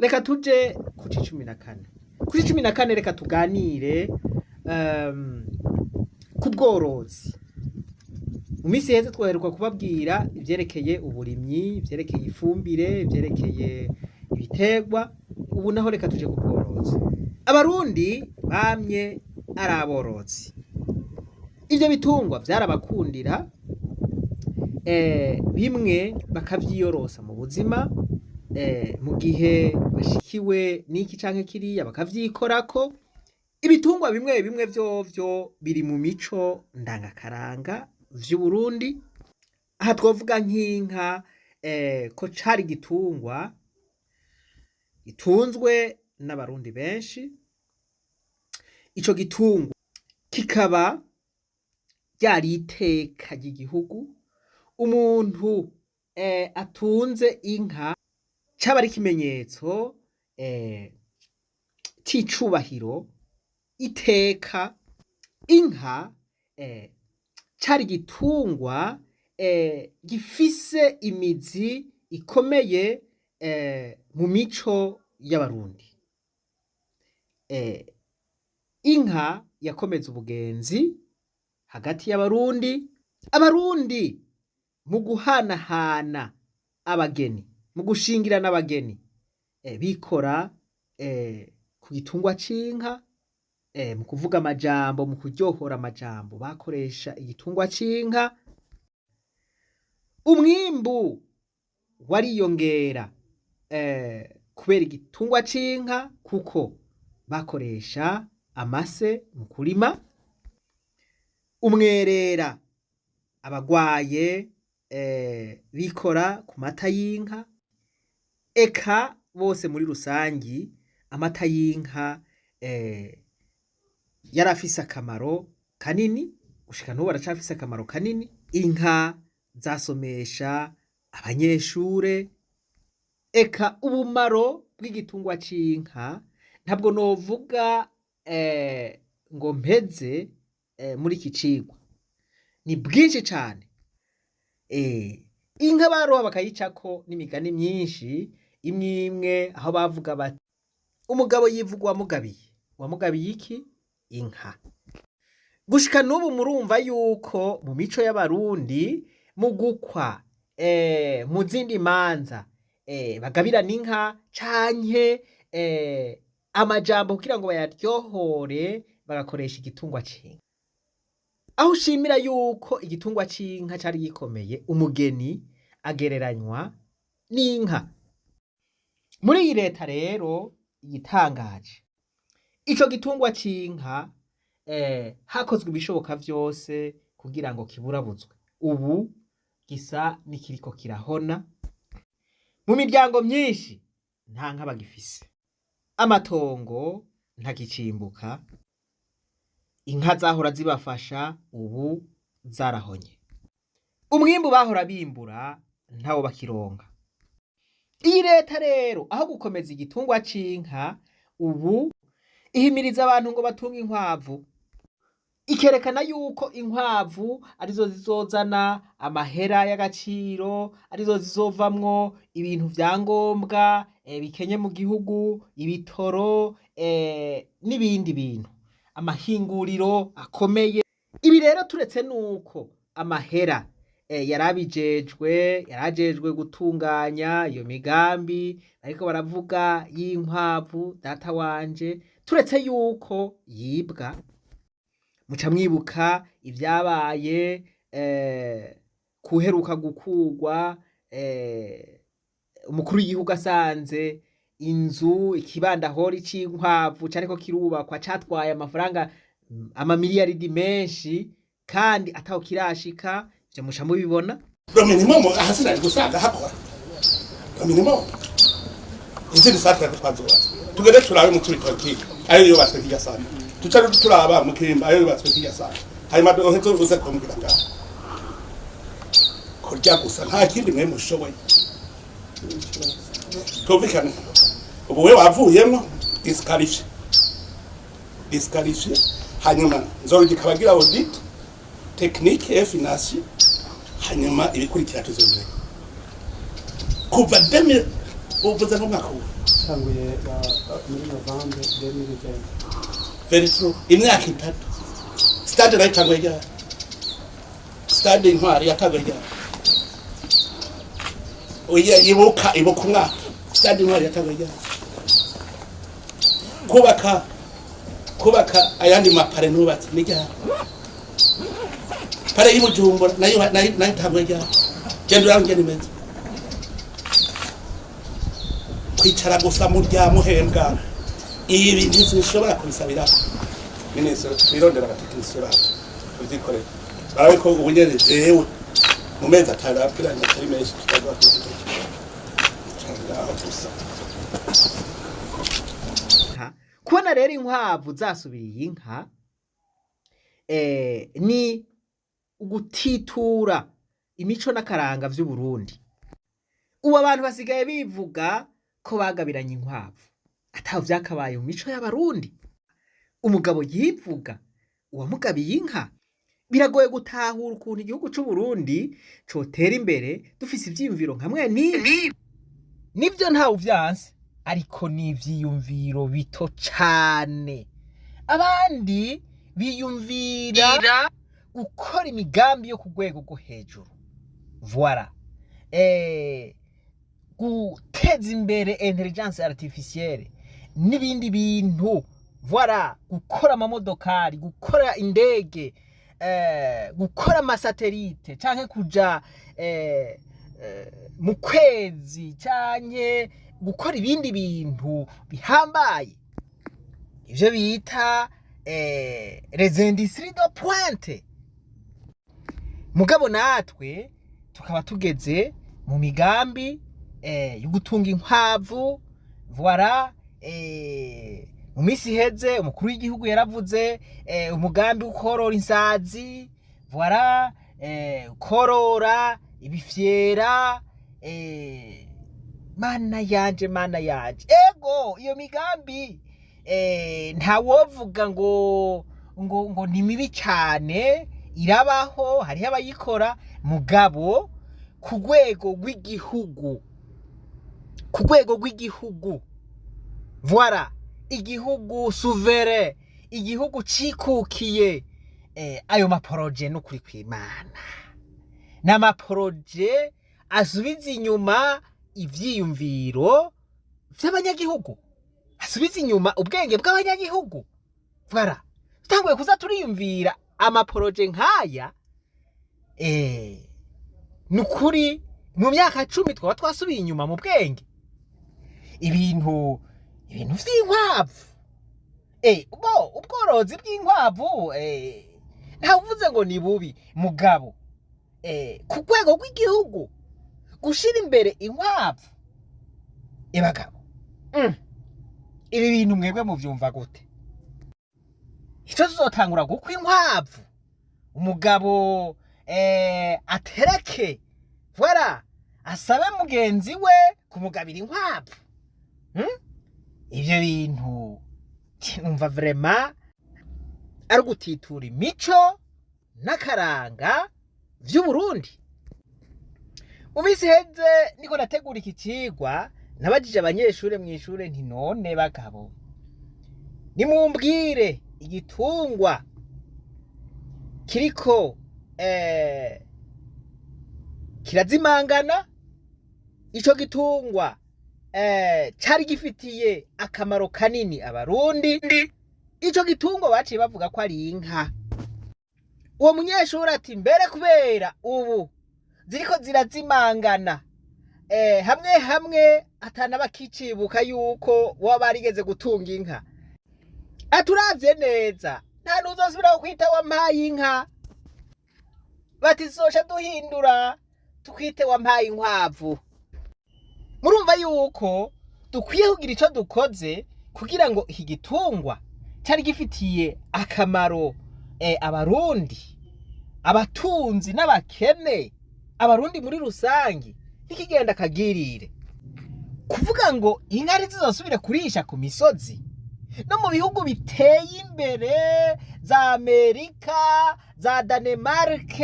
reka tuje ku 14 kuri 14 reka tuganire ku bworozi. Mu minsi heze twaheruka kubabwira ivyerekeye uburimyi, ivyerekeye ifumbire, ivyerekeye ibiterwa. Ubu naho reka tuje ku bworozi. Abarundi bamye ari aborozi. Ivyo bitungwa vyarabakundira, bimwe bakavyiyorosa mu buzima, mu gihe bashikiwe n'iki canke kiriya bakavyikorako. Ibitungwa bimwe bimwe vyovyo biri mu mico ndangakaranga vy'Uburundi. Aha twovuga nk'inka, ko cari igitungwa gitunzwe n'abarundi benshi. Ico gitungwa kikaba ryari iteka ry'igihugu. Umuntu atunze inka caba ari ikimenyetso c'icubahiro, iteka. Inka cari igitungwa gifise imizi ikomeye mu mico y'abarundi. Inka yakomeza ubugenzi hagati y'abarundi. Abarundi mu guhanahana abageni, mu gushingirana abageni, bikora ku gitungwa c'inka. Mu kuvuga amajambo, mu kuryohora amajambo bakoresha igitungwa c'inka. Umwimbu wariyongera kubera igitungwa c'inka, kuko bakoresha amase mu kurima. Umwerera abagwaye bikora ku mata y'inka. Eka bose muri rusangi amata y'inka yarafise akamaro kanini, gushika n'ubu aracafise akamaro kanini. Inka zasomesha abanyeshure. Eka ubumaro bw'igitungwa c'inka ntabwo novuga ngo mpeze muri iki cigwa, ni bwinshi cane. Inka baroha bakayicako n'imigani myinshi, imwe imwe aho bavuga bati umugabo yivuga uwamugabiye. Wamugabiye iki? Inka. Gushika n'ubu murumva yuko mu mico y'abarundi, mu gukwa, mu zindi manza, bagabirana inka canke amajambo kugira ngo bayaryohore bagakoresha igitungwa c'inka. Aho ushimira yuko igitungwa c'inka cari gikomeye, umugeni agereranywa n'inka. Muri iyi leta rero igitangaje, ico gitungwa c'inka hakozwe ibishoboka vyose kugira ngo kiburabuzwe. Ubu gisa n'ikiriko kirahona. Mu miryango myinshi nta nka bagifise, amatongo ntagicimbuka. Inka zahora zibafasha ubu zarahonye. Umwimbu bahora bimbura ntawo bakironka. Iyi leta rero aho gukomeza igitungwa c'inka, ubu ihimiriza abantu ngo batunge inkwavu. Ikerekana yuko inkwavu arizo zizozana amahera y'agaciro, arizo zizovamwo ibintu vya ngombwa bikenye mu gihugu, ibitoro n'ibindi bintu, amahinguriro akomeye. Ibi rero turetse nuko amahera yarajejwe gutunganya iyo migambi ariko baravuga y'inkwavu, data wanje, turetse yuko yibwa. Muca mwibuka ivyabaye kuheruka gukugwa, umukuru w'igihugu asanze inzu, ikibandahori c'inkwavu cariko kirubakwa catwaye amafaranga amamiliyaridi menshi, kandi ataho kirashika. Ivyo muca mubibona. Minimum ahasira gusanga hakora. Minimum inzira satira twazuba. Tugere turabe mu turitoki ayo yubatswe kijasana. Tucari turaba mu Kirimba ayo yubatswe kijasana. Hanyuma dohezo uze kumbwira ngaho. Kurya gusa nta kindi mwe mushoboye. Tovekana. Ubu we wavuyemo disqualifié. Hanyuma nzoroje kabagira audit technique et financier. Hanyuma ibikurikira tuzongera kuva deme uvuze ngo mwaka yatanguye muri novembre 2020. very true imyaka itatu stade nayitanguye ryari stade intwari yatanguye ryari oya ibuka umwaka stade intwari yatanguye ryari kubaka ayandi mapare nubatse ni ryari pare y'Ibujumbura nayo itanguye ryari genda urange nimeze kwicara gusa muhembwa ibi ntizishobora kubisabira minisitiri twirondera abatekinisiye bacu tuzikorera barabe ko ubunyene jewe mu mezi atanu apiranye atari menshi tutagwa kubona rero inkwavu zasubiriye inka ni ugutitura imico n'akaranga vy'Uburundi. Ubu abantu basigaye bivuga ko bagabiranye inkwavu ataho vyakabaye mu mico y'Abarundi. Umugabo yivuga uwamugabiye inka. Biragoye gutahura ukuntu igihugu c'Uburundi cotera imbere dufise ivyiyumviro nkamwe nivyo ntawe uvyanse, ariko ni ivyiyumviro bito cane. Abandi biyumvira gukora imigambi yo ku rwego rwo hejuru, voilà, guteza imbere intelligence artificielle n'ibindi bintu, voilà, gukora amamodokari, gukora indege, gukora amasatelite canke kuja mu kwezi canke gukora ibindi bintu bihambaye, ivyo bita les industries de pointe. Mugabo natwe tukaba tugeze mu migambi yo gutunga inkwavu, voilà, mu misi heze umukuru w'igihugu yaravuze umugambi ukorora insazi, voilà, korora ibifyera, mana yanje ego iyo migambi ntawovuga ngo ni mibi cyane, irabaho, hariho abayikora, mugabo ku rwego rw'igihugu, voilà, igihugu souverain, igihugu cikukiye, ayo maporoje n'ukuri kw'Imana n'amaporoje asubiza inyuma ivyiyumviro vy'abanyagihugu, asubiza inyuma ubwenge bw'abanyagihugu, voilà. Tutanguye kuza turiyumvira amaporoje nk'aya, nukuri mu myaka 10 twaba twasubiye inyuma mu bwenge. Ibintu vy'inkwavu, ubworozi bw'inkwavu ntavuze ngo ni bubi, mugabo ku rwego rw'igihugu gushira imbere inkwavu, bagabo, ibi bintu mwebwe muvyumva gute? Ico tuzotangura gukwa inkwavu, umugabo atereke, voilà, asabe mugenzi we kumugabira inkwavu, ivyo bintu numva vraiment ari gutitura imico n'akaranga vy'Uburundi. Umisi heze niko nategura iki cigwa, nabajije abanyeshure mw'ishure nti none bagabo, nimumbwire igitungwa kiriko kirazimangana, ico gitungwa cari gifitiye akamaro kanini Abarundi, ico gitungwa baciye bavuga ko ari inka. Uwo munyeshuri ati mbere kubera ubu ziriko zirazimangana, hamwe atana bakicibuka yuko waba barigeze gutunga inka, aturavye neza nta nuzosubira kwita wampaye inka, bati soca duhindura tukwite wampaye inkwavu. Murumva yuko dukwiye kugira ico dukoze kugira ngo iki gitungwa cari gifitiye akamaro Abarundi, abatunzi n'abakene, Abarundi muri rusangi, ntikigenda kagirire kuvuga ngo inka zizosubire kurisha ku misozi no mu bihugu biteye imbere za Amerika, za Danemark,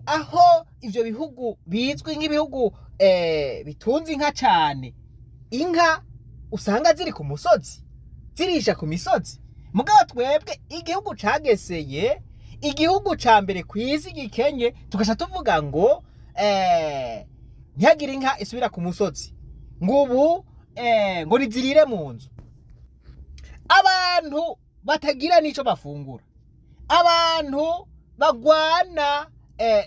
aho ivyo bihugu bizwi nk'ibihugu bitunze inka cane. Inka usanga ziri ku musozi zirisha ku misozi. Mugabo twebwe igihugu cageseye, igihugu ca mbere kw'isi gikenye, tugasha tuvuga ngo ntihagire inka isubira ku musozi, ngubu ngo nizirire mu nzu. Abantu batagira nico bafungura, abantu bagwana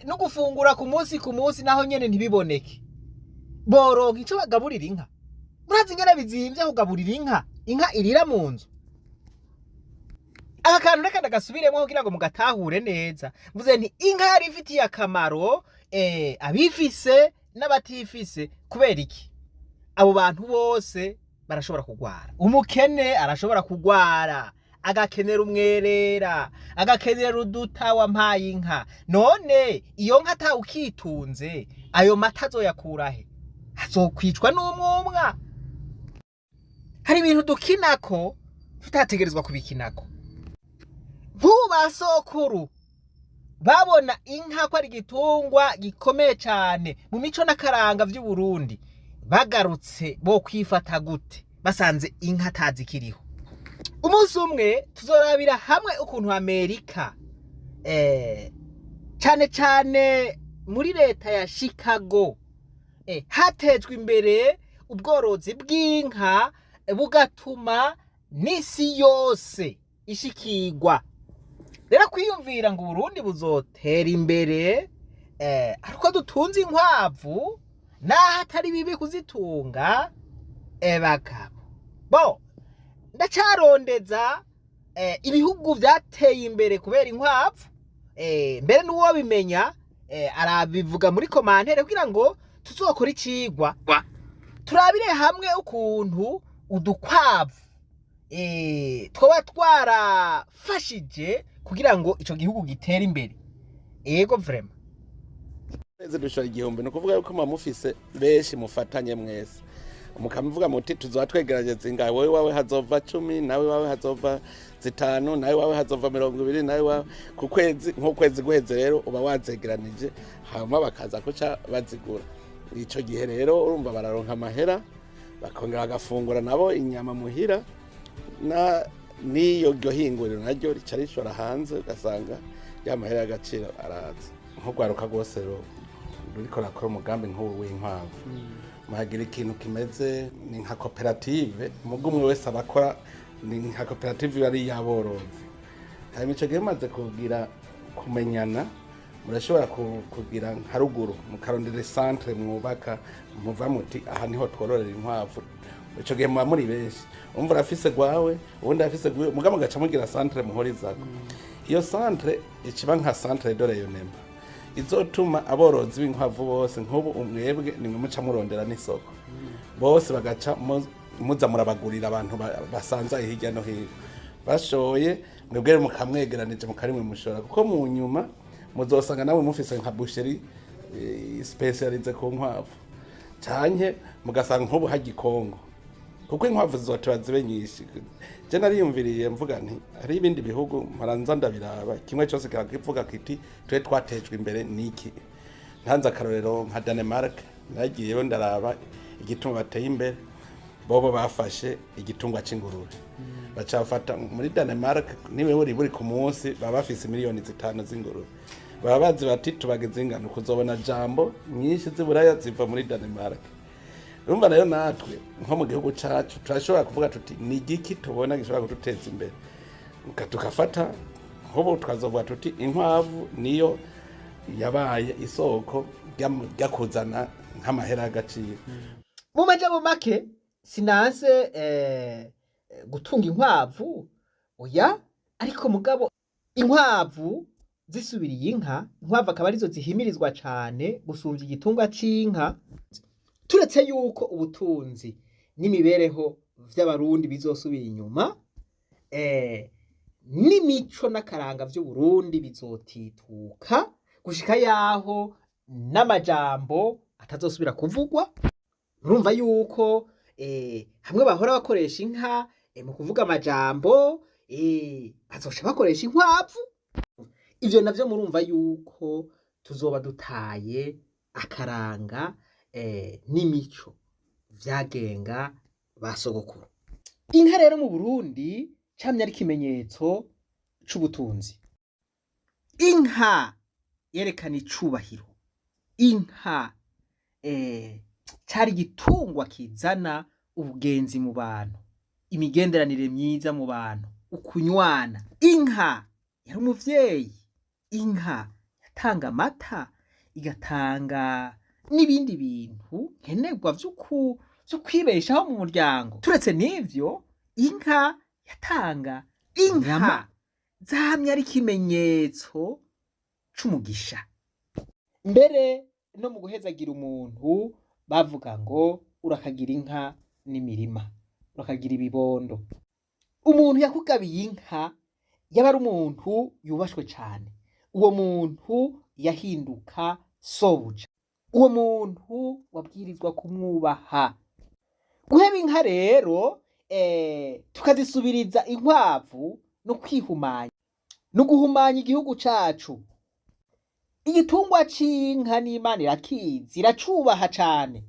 no gufungura ku munsi naho nyene ntibiboneke, boronka ico bagaburira inka. Murazi ingene bizimvye kugaburira inka irira mu nzu. Aka kantu reka ndagasubiremwo kugira ngo mugatahure neza. Mvuze nti inka yari ifitiye akamaro abifise n'abatifise. Kubera iki? Abo bantu bose barashobora kugwara. Umukene arashobora kugwara, agakenera umwerera, agakenera uduta wampaye inka. None iyo nka ata ukitunze, ayo mata azoyakurahe? Azokwicwa n'umwumwa. Hari ibintu dukinako tutategerezwa kubikinako. Nkuba sokuru babona inka ko ari igitungwa gikomeye cyane mu mico n'akaranga vy'u Burundi, bagarutse bo kwifata gute basanze inka tazikiriho. Umunsi umwe tuzorabira hamwe ukuntu Amerika cyane muri leta ya Chicago hatejwe imbere ubworozi bw'inka, bugatuma n'isi yose ishikirwa. Rero kwiyumvira ngo Burundi buzotera imbere ariko dutunze inkwavu, naho atari bibi kuzitunga, bagabo bo ndacarondeza ibihugu vyateye imbere kubera inkwavu. Mbere n'uwo bimenya arabivuga muri komantere kugira ngo tuzokora icigwa, turabire hamwe ukuntu udukwavu twoba twarafashije kugira ngo ico gihugu gitere imbere. Ego vraiment Eze dushora igihumbi, no kuvuga yuko mufise benshi mufatanye mwese, mukamuvuga muti tuzatwegerageza ingahe, wowe wawe hazova 10, nawe wawe hazova 5, nawe wawe hazova 20, nawe wawe ku kwezi, nk'ukwezi guheze rero uba wazegeranije, hama bakaza kuca bazigura. Ico gihe rero urumva bararonka amahera, bakongera bagafungura nabo inyama muhira, na niyo gyohinguriro naryo rica rishora hanze, ugasanga ya mahera y'agaciro araza. Nk'ugwaruka rwose ruriko rakora umugambi nk'ubu w'inkwavu, muhagira ikintu kimeze ni nka koperative, mugo umwe wese abakora ni nka koperative yari yaborozi. Hanyuma ico gihe maze kugira kumenyana, murashobora kugira nka ruguru mukarondera centre mwubaka, muva muti aha niho twororera inkwavu. Ico gihe muba muri benshi, umva urafise gwawe, ubundi afise gwe, mugabo gaca mugira centre muhorizako. Iyo centre ikiba nka centre de rayonnement, izotuma aborozi b'inkwavu bose nk'ubu umwebwe nimwe muca murondera n'isoko, bose bagaca muza murabagurira abantu basanzaye hirya no hino, bashoye mwebwe mukamwegeranije mukarimwe mushora, kuko mu nyuma muzosanga nawe mufise nka boucherie specialize ku nkwavu, canke mugasanga nk'ubu hagikongo, kuko inkwavu zizotiba zibe nyinshi. Je nariyumviriye mvuga nti hari ibindi bihugu mparanza ndabiraba, kimwe cyose kirakivuga kiti twe twatejwe imbere niki. Ntanza karorero nka Denmark, nagiyeyo ndaraba igitungwa bateye imbere, bobo bafashe igitungwa c'ingurube, bacafata muri Denmark niwe buri ku munsi baba bafise miliyoni 5 z'ingurube, baba bazi bati tubageze ingano kuzobona jambo nyinshi z'Iburaya ziva muri Denmark. Urumva rero natwe nko mu gihugu cacu turashobora kuvuga tuti ni igiki tubona gishobora kuduteza imbere, tukafata nk'ubu tukazovuga tuti inkwavu niyo yabaye isoko ryakuzana nk'amahera y'agaciro. Mu majambo make sinanse gutunga inkwavu oya, ariko mugabo inkwavu zisubiriye inka, inkwavu akaba arizo zihimirizwa cane gusumvya igitungwa c'inka. Turetse yuko ubutunzi n'imibereho vy'abarundi bizosubira inyuma, n'imico n'akaranga vy'u Burundi bizotituka gushika yaho n'amajambo atazosubira kuvugwa. Urumva yuko hamwe bahora bakoresha inka mu kuvuga amajambo, bazoca bakoresha inkwavu. Ivyo navyo murumva yuko tuzoba dutaye akaranga n'imico vyagenga ba sogokuru. Inka rero mu Burundi camye ari ikimenyetso c'ubutunzi. Inka yerekana icubahiro. Inka cari igitungwa kizana ubugenzi mu bantu, imigenderanire myiza mu bantu, ukunywana. Inka yari umuvyeyi. Inka yatanga amata, igatanga n'ibindi bintu nkenerwa vyo kwibeshaho mu muryango. Turetse n'ivyo, inka yatanga inyama. Zamye ari ikimenyetso c'umugisha. Mbere no mu guhezagira umuntu bavuga ngo urakagira inka n'imirima, urakagira ibibondo. Umuntu yakugabiye inka yaba ari umuntu yubashwe cane. Uwo muntu yahinduka sobuja. Uwo muntu wabwirizwa kumwubaha. Guheba inka rero tukazisubiriza inkwavu no kwihumanya, no guhumanya igihugu cacu. Igitungwa c'inka n'Imana irakizi, iracubaha cane.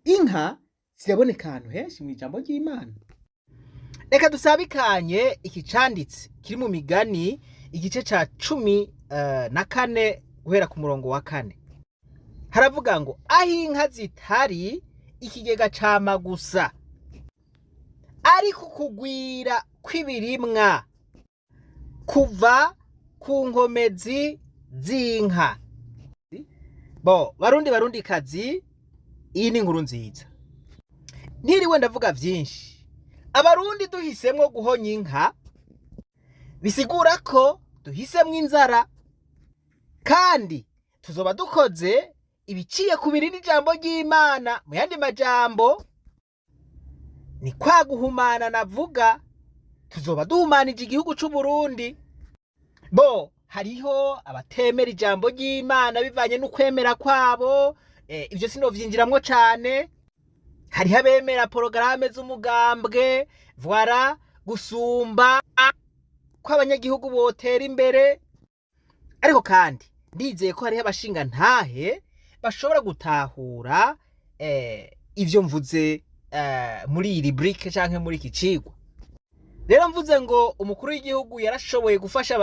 Inka ziraboneka ahantu henshi mw'ijambo ry'Imana. Reka dusabikanye iki canditse kiri mu Migani igice ca 14 guhera ku murongo wa 4. Haravuga ngo aho inka zitari ikigega cama gusa, ariko kugwira kw'ibirimwa kuva ku nkomezi z'inka. Barundi kazi, iyi ni inkuru nziza. Ntiriwe ndavuga vyinshi, abarundi duhisemwo guhonya inka bisigura ko duhisemwo inzara, kandi tuzoba dukoze ibiciye ku biri n'ijambo ry'Imana. Mu yandi majambo ni kwa guhumana navuga, tuzoba duhumanije igihugu c'u Burundi. Hariho abatemera ijambo ry'Imana bivanye n'ukwemera kwabo, ivyo sinovyinjiramwo cane. Hariho abemera porogaramu z'umugambwe, voilà, gusumba ko abanyagihugu botera imbere. Ariko kandi ndizeye ko hariho abashinga ntahe bashobora gutahura ivyo mvuze muri iyi rubrique canke muri iki cigwa. Rero mvuze ngo umukuru w'igihugu yarashoboye gufasha